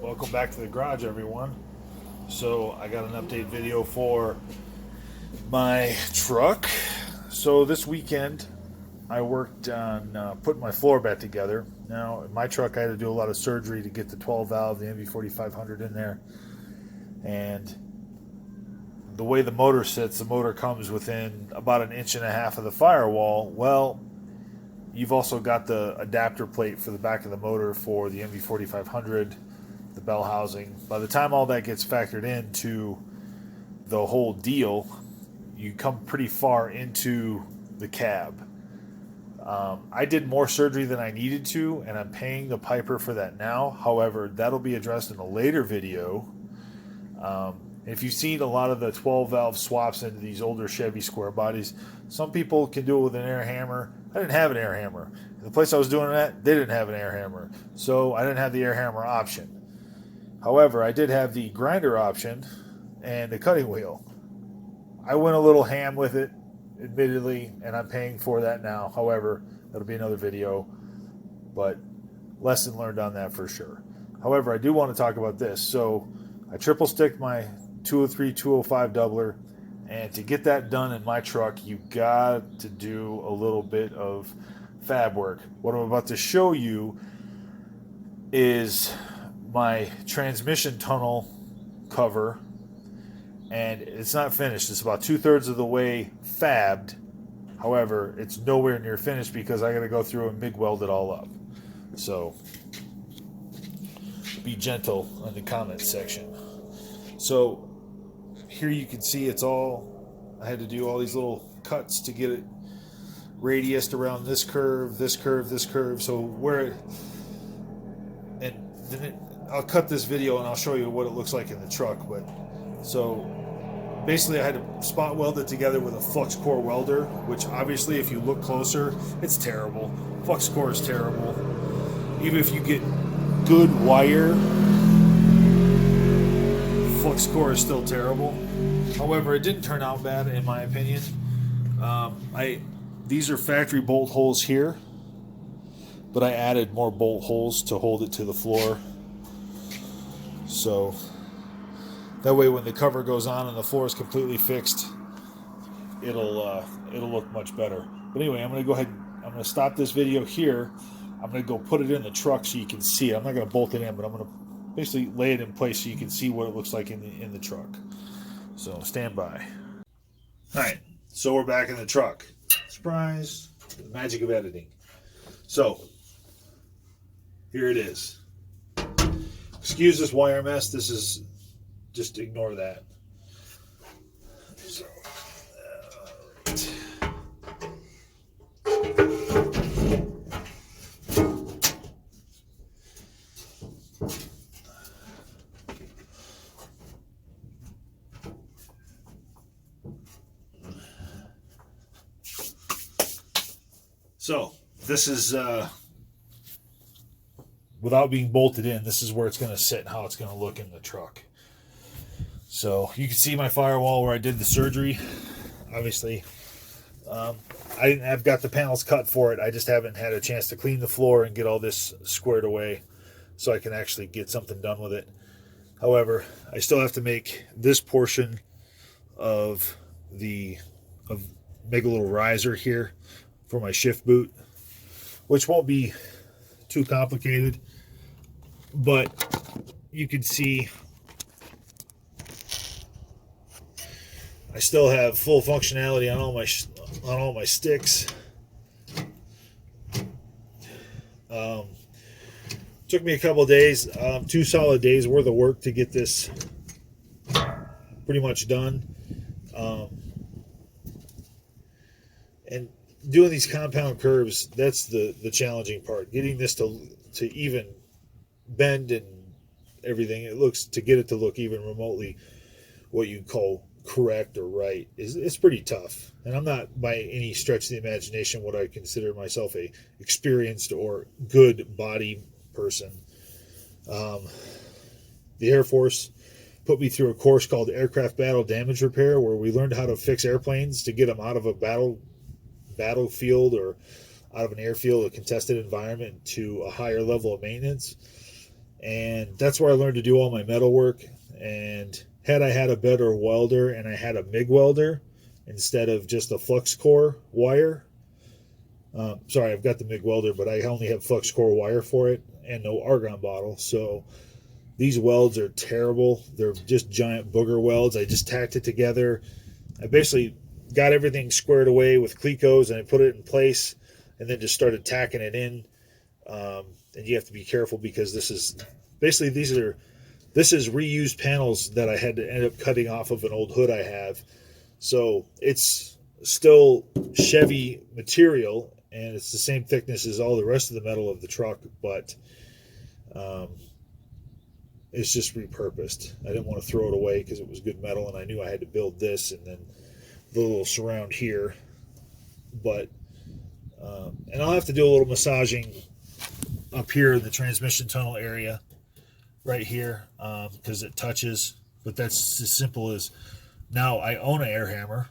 Welcome back to the garage, everyone. So I got an update video for my truck. So this weekend I worked on putting my floor back together. Now in my truck I had to do a lot of surgery to get the 12 valve, the MV4500 in there, and the way the motor sits, the motor comes within about an inch and a half of the firewall. Well, you've also got the adapter plate for the back of the motor for the MV4500, the bell housing. By the time all that gets factored into the whole deal, you come pretty far into the cab. I did more surgery than I needed to, and I'm paying the piper for that now. However, that'll be addressed in a later video. If you've seen a lot of the 12 valve swaps into these older Chevy square bodies, some people can do it with an air hammer. I didn't have an air hammer. The place I was doing it at, they didn't have an air hammer, so I didn't have the air hammer option. However, I did have the grinder option and the cutting wheel. I went a little ham with it, admittedly, and I'm paying for that now. However, that'll be another video, but lesson learned on that for sure. However, I do want to talk about this. So I triple sticked my 203, 205 doubler, and to get that done in my truck, you got to do a little bit of fab work. What I'm about to show you is my transmission tunnel cover, and it's not finished. It's about 2/3 of the way fabbed. However, it's nowhere near finished because I got to go through and MIG weld it all up. So be gentle in the comments section. So here you can see it's all, I had to do all these little cuts to get it radiused around this curve, this curve, this curve. So where, and then I'll cut this video and I'll show you what it looks like in the truck. But so basically I had to spot weld it together with a flux core welder, which obviously if you look closer, it's terrible. Flux core is terrible. Even if you get good wire, flux core is still terrible. However, it didn't turn out bad in my opinion. These are factory bolt holes here, but I added more bolt holes to hold it to the floor. So that way when the cover goes on and the floor is completely fixed, it'll look much better. But anyway, I'm going to go ahead and I'm going to stop this video here. I'm going to go put it in the truck so you can see it. I'm not going to bolt it in, but I'm going to basically lay it in place so you can see what it looks like in the truck. So stand by. All right, so we're back in the truck. Surprise! The magic of editing. So here it is. Excuse this wire mess. This is, just ignore that. So, So this is, without being bolted in, this is where it's going to sit and how it's going to look in the truck. So you can see my firewall where I did the surgery. Obviously, I've got the panels cut for it. I just haven't had a chance to clean the floor and get all this squared away so I can actually get something done with it. However, I still have to make this portion of make a little riser here for my shift boot, which won't be too complicated, but you can see I still have full functionality on all my sticks. Took me a couple of days, 2 solid days worth of work to get this pretty much done. And doing these compound curves, that's the challenging part. Getting this to even bend and everything, to get it to look even remotely what you call correct or right it's pretty tough. And I'm not by any stretch of the imagination what I consider myself a experienced or good body person. The Air Force put me through a course called Aircraft Battle Damage Repair, where we learned how to fix airplanes to get them out of a battlefield or out of an airfield, a contested environment, to a higher level of maintenance. and that's where I learned to do all my metal work. And had I had a better welder and I had a MIG welder instead of just a flux core wire, sorry, I've got the MIG welder, but I only have flux core wire for it and no argon bottle. So these welds are terrible. They're just giant booger welds. I just tacked it together. I basically got everything squared away with Clecos and I put it in place and then just started tacking it in. And you have to be careful because this is basically this is reused panels that I had to end up cutting off of an old hood I have. So it's still Chevy material and it's the same thickness as all the rest of the metal of the truck, but it's just repurposed. I didn't want to throw it away because it was good metal and I knew I had to build this and then the little surround here. But and I'll have to do a little massaging up here in the transmission tunnel area right here because it touches. But that's as simple as, now I own an air hammer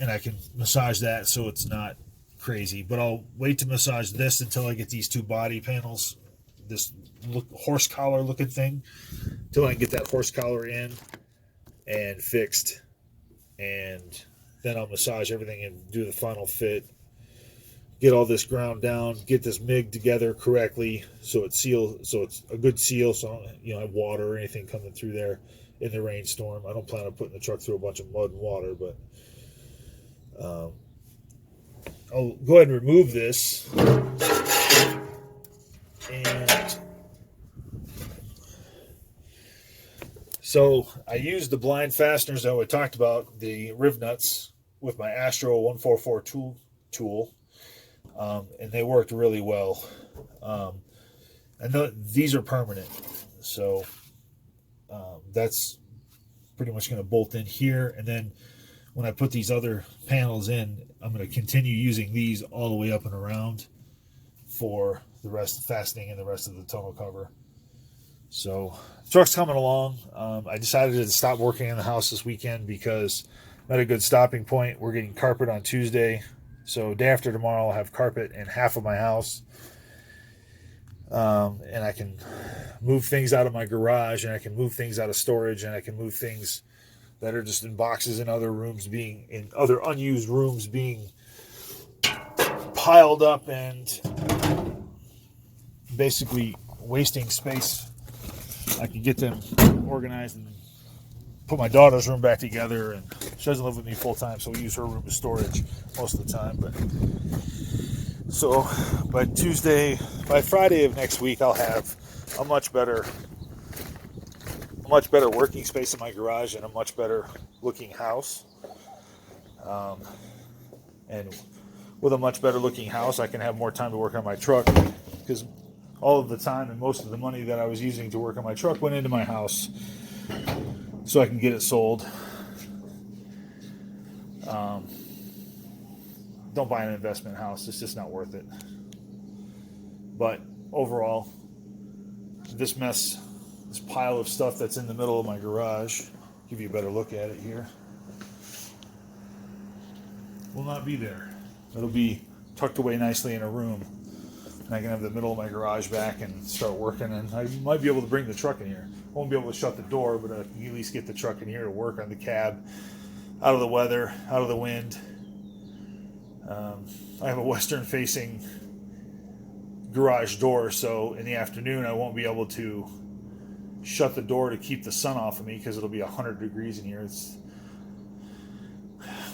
and I can massage that so it's not crazy. But I'll wait to massage this until I get these two body panels, this horse collar looking thing, until I can get that horse collar in and fixed, and then I'll massage everything and do the final fit, get all this ground down, get this MIG together correctly so it's sealed, so it's a good seal, so I don't have water or anything coming through there in the rainstorm. I don't plan on putting the truck through a bunch of mud and water, but I'll go ahead and remove this. And so I used the blind fasteners that we talked about, the riv nuts, with my Astro 144 tool, and they worked really well. And these are permanent, so that's pretty much going to bolt in here. And then when I put these other panels in, I'm going to continue using these all the way up and around for the rest of the fastening and the rest of the tonneau cover. So the truck's coming along. I decided to stop working in the house this weekend because I'm at a good stopping point. We're getting carpet on Tuesday, so day after tomorrow I'll have carpet in half of my house, and I can move things out of my garage, and I can move things out of storage, and I can move things that are just in boxes in other rooms, being in other unused rooms, being piled up and basically wasting space. I can get them organized and put my daughter's room back together, and she doesn't live with me full time, so we use her room as storage most of the time. But so by Friday of next week, I'll have a much better working space in my garage and a much better looking house. And with a much better looking house, I can have more time to work on my truck, because all of the time and most of the money that I was using to work on my truck went into my house so I can get it sold. Don't buy an investment house. It's just not worth it. But overall, this pile of stuff that's in the middle of my garage, give you a better look at it here, will not be there. It'll be tucked away nicely in a room, and I can have the middle of my garage back and start working, and I might be able to bring the truck in here. I won't be able to shut the door, but I can at least get the truck in here to work on the cab, out of the weather, out of the wind. I have a western-facing garage door, so in the afternoon I won't be able to shut the door to keep the sun off of me, because it'll be 100 degrees in here. It's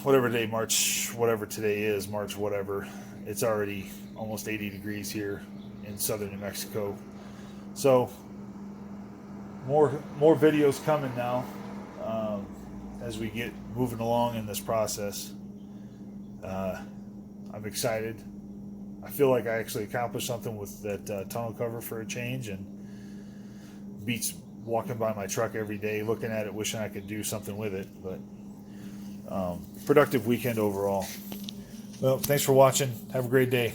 whatever day, March whatever today is, March whatever, it's already almost 80 degrees here in southern New Mexico. So more videos coming now as we get moving along in this process. I'm excited. I feel like I actually accomplished something with that tonneau cover for a change, and beats walking by my truck every day, looking at it, wishing I could do something with it. But productive weekend overall. Well, thanks for watching. Have a great day.